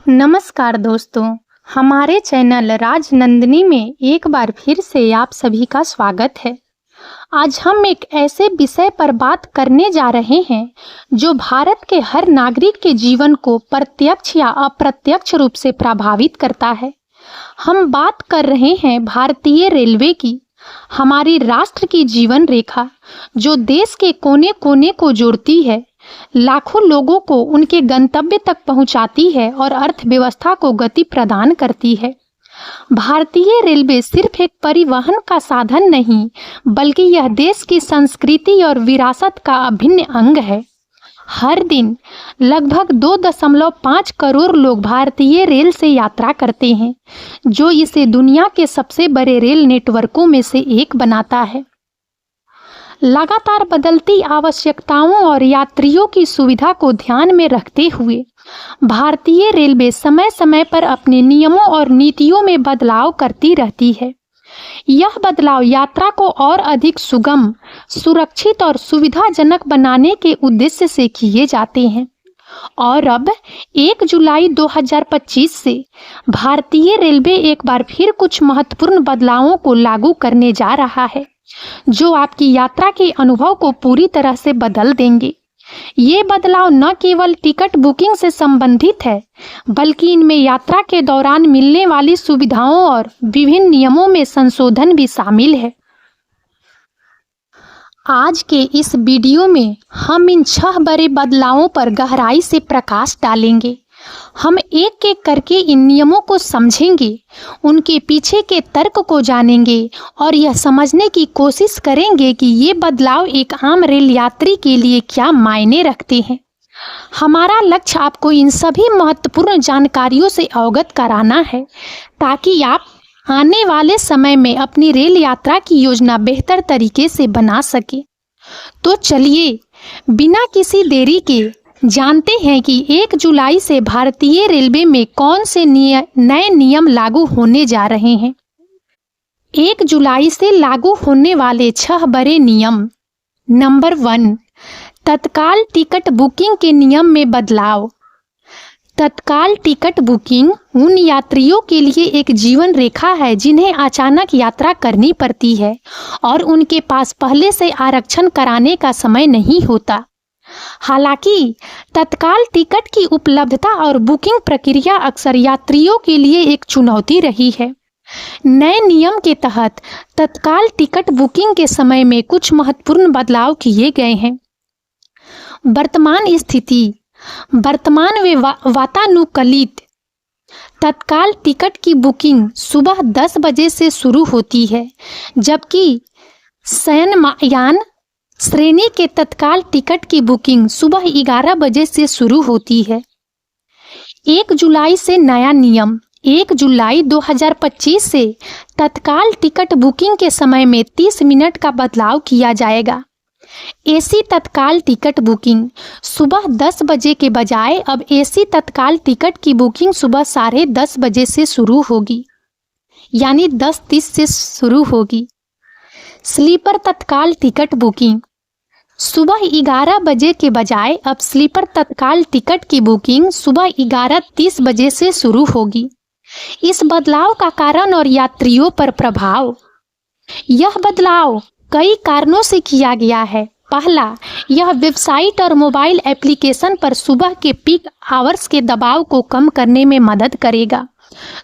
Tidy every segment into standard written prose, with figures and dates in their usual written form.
नमस्कार दोस्तों, हमारे चैनल राजनंदिनी में एक बार फिर से आप सभी का स्वागत है। आज हम एक ऐसे विषय पर बात करने जा रहे हैं जो भारत के हर नागरिक के जीवन को प्रत्यक्ष या अप्रत्यक्ष रूप से प्रभावित करता है। हम बात कर रहे हैं भारतीय रेलवे की, हमारी राष्ट्र की जीवन रेखा जो देश के कोने कोने को जोड़ती है, लाखों लोगों को उनके गंतव्य तक पहुंचाती है और अर्थव्यवस्था को गति प्रदान करती है। भारतीय रेलवे सिर्फ एक परिवहन का साधन नहीं, बल्कि यह देश की संस्कृति और विरासत का अभिन्न अंग है। हर दिन लगभग 2.5 करोड़ लोग भारतीय रेल से यात्रा करते हैं, जो इसे दुनिया के सबसे बड़े रेल नेटवर्कों में से एक बनाता है। लगातार बदलती आवश्यकताओं और यात्रियों की सुविधा को ध्यान में रखते हुए भारतीय रेलवे समय समय पर अपने नियमों और नीतियों में बदलाव करती रहती है। यह बदलाव यात्रा को और अधिक सुगम, सुरक्षित और सुविधाजनक बनाने के उद्देश्य से किए जाते हैं। और अब 1 जुलाई 2025 से भारतीय रेलवे एक बार फिर कुछ महत्वपूर्ण बदलावों को लागू करने जा रहा है, जो आपकी यात्रा के अनुभव को पूरी तरह से बदल देंगे। ये बदलाव न केवल टिकट बुकिंग से संबंधित है, बल्कि इनमें यात्रा के दौरान मिलने वाली सुविधाओं और विभिन्न नियमों में संशोधन भी शामिल है। आज के इस वीडियो में हम इन 6 बड़े बदलावों पर गहराई से प्रकाश डालेंगे। हम एक एक करके इन नियमों को समझेंगे, उनके पीछे के तर्क को जानेंगे और यह समझने की कोशिश करेंगे कि ये बदलाव एक आम रेल यात्री के लिए क्या मायने रखते हैं। हमारा लक्ष्य आपको इन सभी महत्वपूर्ण जानकारियों से अवगत कराना है, ताकि आप आने वाले समय में अपनी रेल यात्रा की योजना बेहतर तरीके से बना सकें। तो चलिए बिना किसी देरी के जानते हैं कि 1 जुलाई से भारतीय रेलवे में कौन से नए नियम लागू होने जा रहे हैं। 1 जुलाई से लागू होने वाले 6 बड़े नियम। नंबर 1, तत्काल टिकट बुकिंग के नियम में बदलाव। तत्काल टिकट बुकिंग उन यात्रियों के लिए एक जीवन रेखा है जिन्हें अचानक यात्रा करनी पड़ती है और उनके पास पहले से आरक्षण कराने का समय नहीं होता। हालांकि तत्काल टिकट की उपलब्धता और बुकिंग प्रक्रिया अक्सर यात्रियों के लिए एक चुनौती रही है। नए नियम के तहत तत्काल टिकट बुकिंग के समय में कुछ महत्वपूर्ण बदलाव किए गए हैं। वर्तमान स्थिति। वर्तमान व वातानुकूलित तत्काल टिकट की बुकिंग सुबह 10 बजे से शुरू होती है, जबकि शयनयान श्रेणी के तत्काल टिकट की बुकिंग सुबह 11 बजे से शुरू होती है। 1 जुलाई से नया नियम। 1 जुलाई 2025 से तत्काल टिकट बुकिंग के समय में 30 मिनट का बदलाव किया जाएगा। एसी तत्काल टिकट बुकिंग सुबह 10 बजे के बजाय अब एसी तत्काल टिकट की बुकिंग सुबह 10:30 बजे से शुरू होगी, यानी 10:30 से शुरू होगी। स्लीपर तत्काल टिकट बुकिंग सुबह 11 बजे के बजाय अब स्लीपर तत्काल टिकट की बुकिंग सुबह 11:30 बजे से शुरू होगी। इस बदलाव का कारण और यात्रियों पर प्रभाव। यह बदलाव कई कारणों से किया गया है। पहला, यह वेबसाइट और मोबाइल एप्लीकेशन पर सुबह के पीक आवर्स के दबाव को कम करने में मदद करेगा।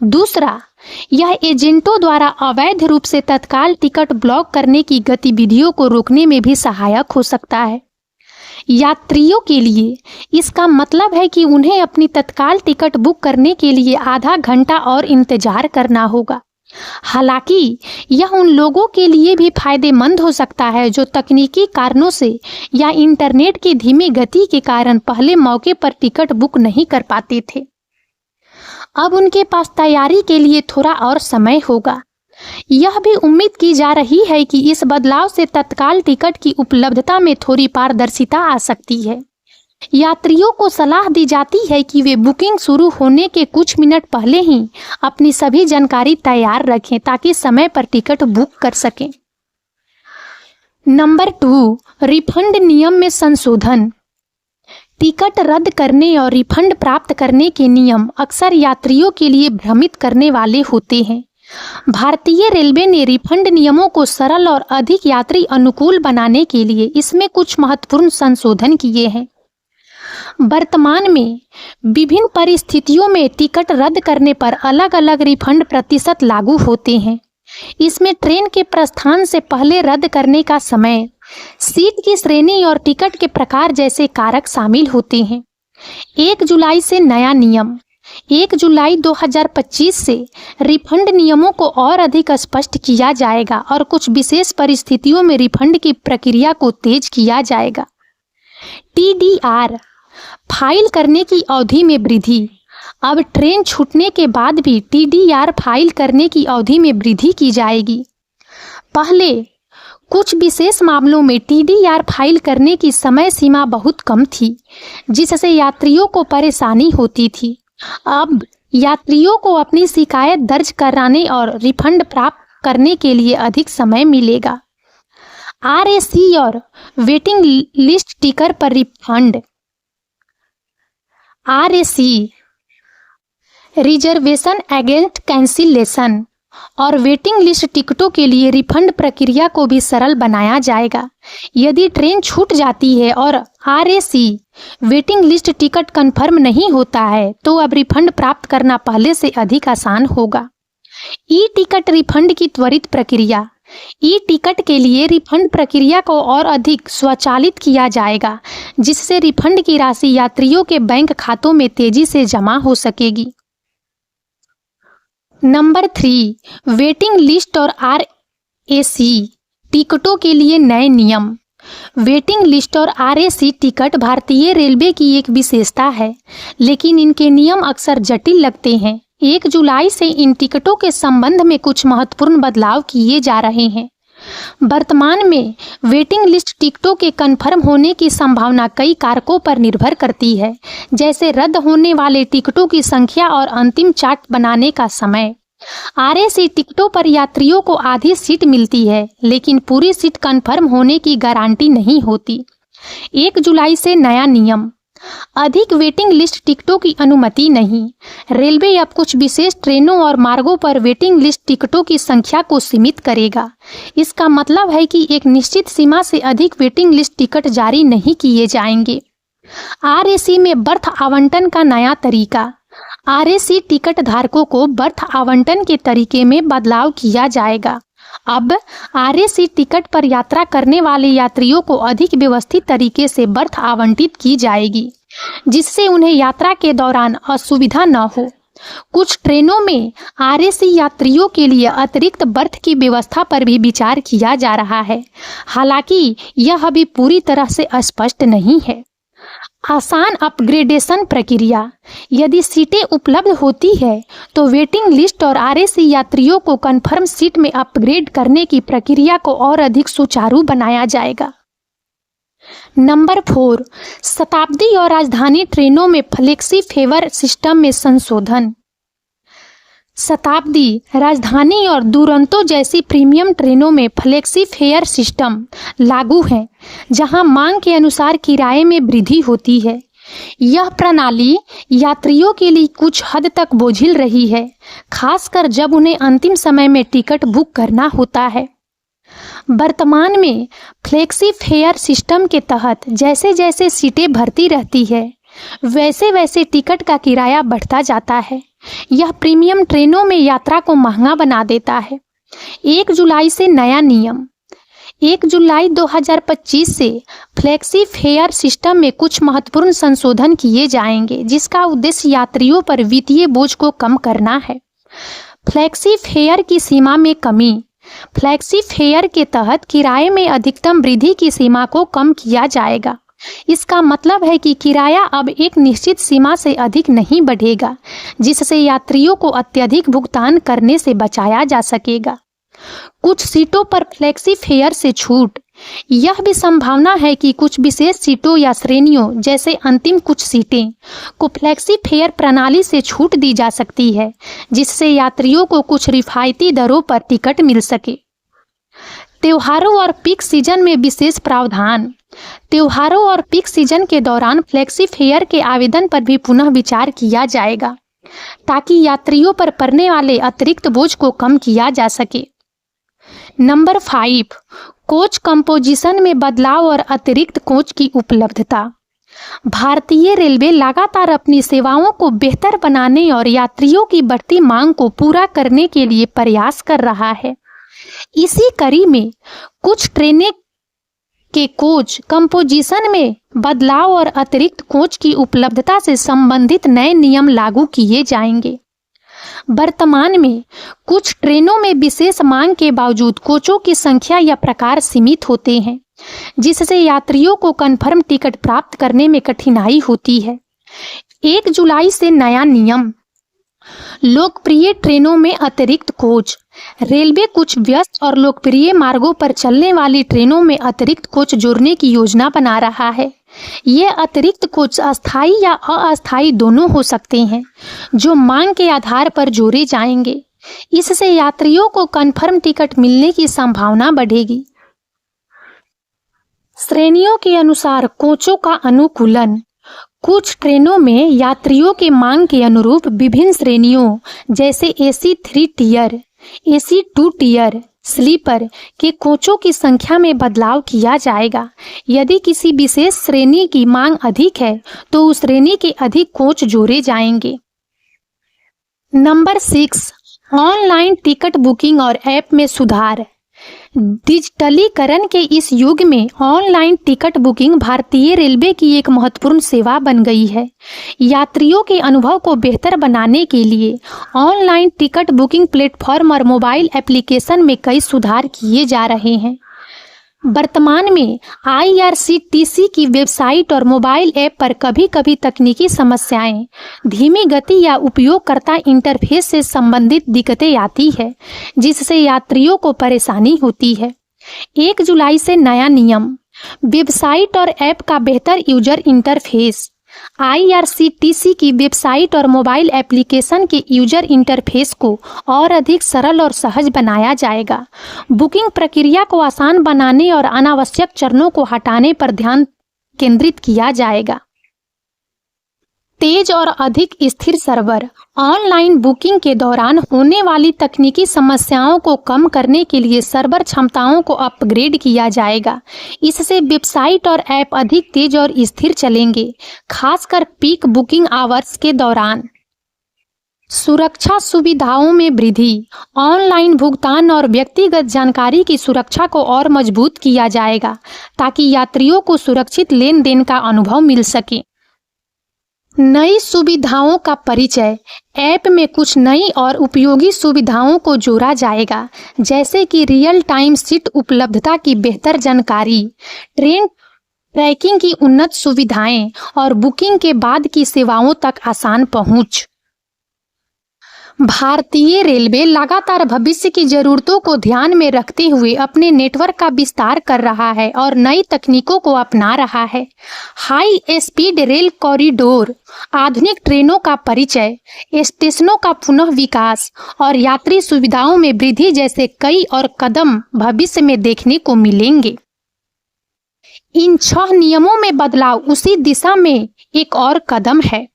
दूसरा, यह एजेंटों द्वारा अवैध रूप से तत्काल टिकट ब्लॉक करने की गतिविधियों को रोकने में भी सहायक हो सकता है। यात्रियों के लिए इसका मतलब है कि उन्हें अपनी तत्काल टिकट बुक करने के लिए आधा घंटा और इंतजार करना होगा। हालांकि यह उन लोगों के लिए भी फायदेमंद हो सकता है जो तकनीकी कारणों से या इंटरनेट की धीमी गति के कारण पहले मौके पर टिकट बुक नहीं कर पाते थे। अब उनके पास तैयारी के लिए थोड़ा और समय होगा। यह भी उम्मीद की जा रही है कि इस बदलाव से तत्काल टिकट की उपलब्धता में थोड़ी पारदर्शिता आ सकती है। यात्रियों को सलाह दी जाती है कि वे बुकिंग शुरू होने के कुछ मिनट पहले ही अपनी सभी जानकारी तैयार रखें ताकि समय पर टिकट बुक कर सकें। नंबर 2, रिफंड नियम में संशोधन। टिकट रद्द करने और रिफंड प्राप्त करने के नियम अक्सर यात्रियों के लिए भ्रमित करने वाले होते हैं। भारतीय रेलवे ने रिफंड नियमों को सरल और अधिक यात्री अनुकूल बनाने के लिए इसमें कुछ महत्वपूर्ण संशोधन किए हैं। वर्तमान में विभिन्न परिस्थितियों में टिकट रद्द करने पर अलग अलग रिफंड प्रतिशत लागू होते हैं। इसमें ट्रेन के प्रस्थान से पहले रद्द करने का समय, सीट की श्रेणी और टिकट के प्रकार जैसे कारक शामिल होते हैं। 1 जुलाई से नया नियम। 1 जुलाई 2025 से रिफंड नियमों को और अधिक स्पष्ट किया जाएगा और कुछ विशेष परिस्थितियों में रिफंड की प्रक्रिया को तेज किया जाएगा। TDR फाइल करने की अवधि में वृद्धि। अब ट्रेन छूटने के बाद भी TDR फाइल करने की अवधि में वृद्धि की जाएगी। पहले कुछ विशेष मामलों में TDR फाइल करने की समय सीमा बहुत कम थी, जिससे यात्रियों को परेशानी होती थी। अब यात्रियों को अपनी शिकायत दर्ज कराने और रिफंड प्राप्त करने के लिए अधिक समय मिलेगा। RAC और वेटिंग लिस्ट टिकट पर refund. RAC reservation against cancellation और वेटिंग लिस्ट टिकटों के लिए रिफंड प्रक्रिया को भी सरल बनाया जाएगा। यदि ट्रेन छूट जाती है और RAC waiting list ticket confirm नहीं होता है तो अब रिफंड प्राप्त करना पहले से अधिक आसान होगा। ई-टिकट रिफंड की त्वरित प्रक्रिया। ई-टिकट के लिए रिफंड प्रक्रिया को और अधिक स्वचालित किया जाएगा, जिससे रिफंड की राशि यात्रियों के बैंक खातों में तेजी से जमा हो सकेगी। नंबर 3, वेटिंग लिस्ट और RAC टिकटों के लिए नए नियम। वेटिंग लिस्ट और RAC टिकट भारतीय रेलवे की एक विशेषता है, लेकिन इनके नियम अक्सर जटिल लगते हैं। 1 जुलाई से इन टिकटों के संबंध में कुछ महत्वपूर्ण बदलाव किए जा रहे हैं। वर्तमान में वेटिंग लिस्ट टिकटों के कंफर्म होने की संभावना कई कारकों पर निर्भर करती है, जैसे रद्द होने वाले टिकटों की संख्या और अंतिम चार्ट बनाने का समय। RAC टिकटों पर यात्रियों को आधी सीट मिलती है, लेकिन पूरी सीट कंफर्म होने की गारंटी नहीं होती। 1 जुलाई से नया नियम। अधिक वेटिंग लिस्ट टिकटों की अनुमति नहीं। रेलवे अब कुछ विशेष ट्रेनों और मार्गों पर वेटिंग लिस्ट टिकटों की संख्या को सीमित करेगा। इसका मतलब है कि एक निश्चित सीमा से अधिक वेटिंग लिस्ट टिकट जारी नहीं किए जाएंगे। RAC में बर्थ आवंटन का नया तरीका। RAC टिकट धारकों को बर्थ आवंटन के तरीके में बदलाव किया जाएगा। अब RAC टिकट पर यात्रा करने वाले यात्रियों को अधिक व्यवस्थित तरीके से बर्थ आवंटित की जाएगी, जिससे उन्हें यात्रा के दौरान असुविधा न हो। कुछ ट्रेनों में RAC यात्रियों के लिए अतिरिक्त बर्थ की व्यवस्था पर भी विचार किया जा रहा है, हालांकि यह अभी पूरी तरह से स्पष्ट नहीं है। आसान अपग्रेडेशन प्रक्रिया। यदि सीटें उपलब्ध होती है तो वेटिंग लिस्ट और RAC यात्रियों को कंफर्म सीट में अपग्रेड करने की प्रक्रिया को और अधिक सुचारू बनाया जाएगा। नंबर 4, शताब्दी और राजधानी ट्रेनों में फ्लेक्सी फेयर सिस्टम में संशोधन। शताब्दी, राजधानी और दुरंतो जैसी प्रीमियम ट्रेनों में फ्लेक्सी फेयर सिस्टम लागू है, जहां मांग के अनुसार किराए में वृद्धि होती है। यह प्रणाली यात्रियों के लिए कुछ हद तक बोझिल रही है, खासकर जब उन्हें अंतिम समय में टिकट बुक करना होता है। वर्तमान में फ्लेक्सी फेयर सिस्टम के तहत जैसे जैसे सीटें भरती रहती है, वैसे वैसे टिकट का किराया बढ़ता जाता है। यह प्रीमियम ट्रेनों में यात्रा को महंगा बना देता है। 1 जुलाई से नया नियम। 1 जुलाई 2025 से फ्लेक्सी फेयर सिस्टम में कुछ महत्वपूर्ण संशोधन किए जाएंगे, जिसका उद्देश्य यात्रियों पर वित्तीय बोझ को कम करना है। फ्लेक्सी फेयर की सीमा में कमी। फ्लेक्सी फेयर के तहत किराए में अधिकतम वृद्धि की सीमा को कम किया जाएगा। इसका मतलब है कि किराया अब एक निश्चित सीमा से अधिक नहीं बढ़ेगा, जिससे यात्रियों को अत्यधिक भुगतान करने से बचाया जा सकेगा। कुछ सीटों पर फ्लेक्सी फेयर से छूट। यह भी संभावना है कि कुछ विशेष सीटों या श्रेणियों, जैसे अंतिम कुछ सीटें, को फ्लेक्सी फेयर प्रणाली से छूट दी जा सकती है, जिससे यात्रियों को कुछ रियायती दरों पर टिकट मिल सके। त्योहारों और पीक सीजन में विशेष प्रावधान। त्योहारों और पीक सीजन के दौरान फ्लेक्सी फेयर के आवेदन पर भी पुनः विचार किया जाएगा ताकि यात्रियों पर पड़ने वाले अतिरिक्त बोझ को कम किया जा सके। नंबर 5, कोच कंपोजिशन में बदलाव और अतिरिक्त कोच की उपलब्धता। भारतीय रेलवे लगातार अपनी सेवाओं को बेहतर बनाने और यात्रियों की बढ़ती मांग को पूरा करने के लिए प्रयास कर रहा है। इसी कड़ी में कुछ ट्रेनें के कोच कंपोजिशन में बदलाव और अतिरिक्त कोच की उपलब्धता से संबंधित नए नियम लागू किए जाएंगे। वर्तमान में कुछ ट्रेनों में विशेष मांग के बावजूद कोचों की संख्या या प्रकार सीमित होते हैं, जिससे यात्रियों को कन्फर्म टिकट प्राप्त करने में कठिनाई होती है। 1 जुलाई से नया नियम। लोकप्रिय ट्रेनों में अतिरिक्त कोच। रेलवे कुछ व्यस्त और लोकप्रिय मार्गों पर चलने वाली ट्रेनों में अतिरिक्त कोच जोड़ने की योजना बना रहा है। ये अतिरिक्त कोच अस्थायी या अस्थायी दोनों हो सकते हैं, जो मांग के आधार पर जोड़े जाएंगे। इससे यात्रियों को कन्फर्म टिकट मिलने की संभावना बढ़ेगी। श्रेणियों के अनुसार कोचों का अनुकूलन। कुछ ट्रेनों में यात्रियों के मांग के अनुरूप विभिन्न श्रेणियों जैसे AC 3 tier, AC 2 tier, sleeper के कोचों की संख्या में बदलाव किया जाएगा। यदि किसी विशेष श्रेणी की मांग अधिक है तो उस श्रेणी के अधिक कोच जोड़े जाएंगे। नंबर 6, ऑनलाइन टिकट बुकिंग और ऐप में सुधार। डिजिटलीकरण के इस युग में ऑनलाइन टिकट बुकिंग भारतीय रेलवे की एक महत्वपूर्ण सेवा बन गई है। यात्रियों के अनुभव को बेहतर बनाने के लिए ऑनलाइन टिकट बुकिंग प्लेटफॉर्म और मोबाइल एप्लीकेशन में कई सुधार किए जा रहे हैं। वर्तमान में IRCTC की वेबसाइट और मोबाइल ऐप पर कभी-कभी तकनीकी समस्याएं, धीमी गति या उपयोगकर्ता इंटरफेस से संबंधित दिक्कतें आती है, जिससे यात्रियों को परेशानी होती है। 1 जुलाई से नया नियम। वेबसाइट और ऐप का बेहतर यूजर इंटरफेस। IRCTC की वेबसाइट और मोबाइल एप्लीकेशन के यूजर इंटरफेस को और अधिक सरल और सहज बनाया जाएगा। बुकिंग प्रक्रिया को आसान बनाने और अनावश्यक चरणों को हटाने पर ध्यान केंद्रित किया जाएगा। तेज और अधिक स्थिर सर्वर। ऑनलाइन बुकिंग के दौरान होने वाली तकनीकी समस्याओं को कम करने के लिए सर्वर क्षमताओं को अपग्रेड किया जाएगा। इससे वेबसाइट और ऐप अधिक तेज और स्थिर चलेंगे, खासकर पीक बुकिंग आवर्स के दौरान। सुरक्षा सुविधाओं में वृद्धि। ऑनलाइन भुगतान और व्यक्तिगत जानकारी की सुरक्षा को और मजबूत किया जाएगा ताकि यात्रियों को सुरक्षित लेन देन का अनुभव मिल सके। नई सुविधाओं का परिचय। ऐप में कुछ नई और उपयोगी सुविधाओं को जोड़ा जाएगा, जैसे कि रियल टाइम सीट उपलब्धता की बेहतर जानकारी, ट्रेन ट्रैकिंग की उन्नत सुविधाएं और बुकिंग के बाद की सेवाओं तक आसान पहुंच। भारतीय रेलवे लगातार भविष्य की जरूरतों को ध्यान में रखते हुए अपने नेटवर्क का विस्तार कर रहा है और नई तकनीकों को अपना रहा है। हाई स्पीड रेल कॉरिडोर, आधुनिक ट्रेनों का परिचय, स्टेशनों का पुनः विकास और यात्री सुविधाओं में वृद्धि जैसे कई और कदम भविष्य में देखने को मिलेंगे। इन 6 नियमों में बदलाव उसी दिशा में एक और कदम है।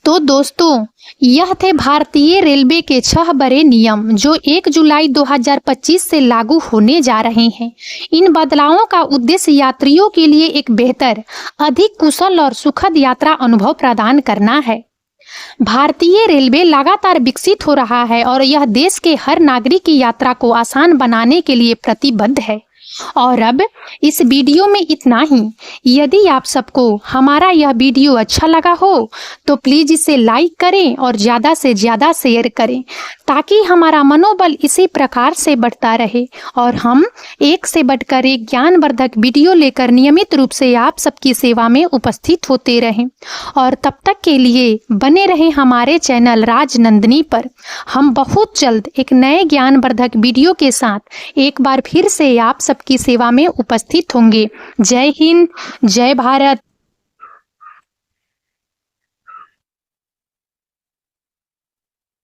तो दोस्तों, यह थे भारतीय रेलवे के 6 बड़े नियम जो 1 जुलाई 2025 से लागू होने जा रहे हैं। इन बदलावों का उद्देश्य यात्रियों के लिए एक बेहतर, अधिक कुशल और सुखद यात्रा अनुभव प्रदान करना है। भारतीय रेलवे लगातार विकसित हो रहा है और यह देश के हर नागरिक की यात्रा को आसान बनाने के लिए प्रतिबद्ध है। और अब इस वीडियो में इतना ही। यदि आप सबको हमारा यह वीडियो अच्छा लगा हो तो प्लीज इसे लाइक करें और ज़्यादा से ज़्यादा शेयर करें ताकि हमारा मनोबल इसी प्रकार से बढ़ता रहे और हम एक से बढ़कर एक ज्ञानवर्धक वीडियो लेकर नियमित रूप से आप सबकी सेवा में उपस्थित होते रहें। और तब तक के लिए बने रहें हमारे चैनल राजनंदिनी पर। हम बहुत जल्द एक नए ज्ञानवर्धक वीडियो के साथ एक बार फिर से आप सबकी सेवा में उपस्थित होंगे। जय हिंद, जय भारत।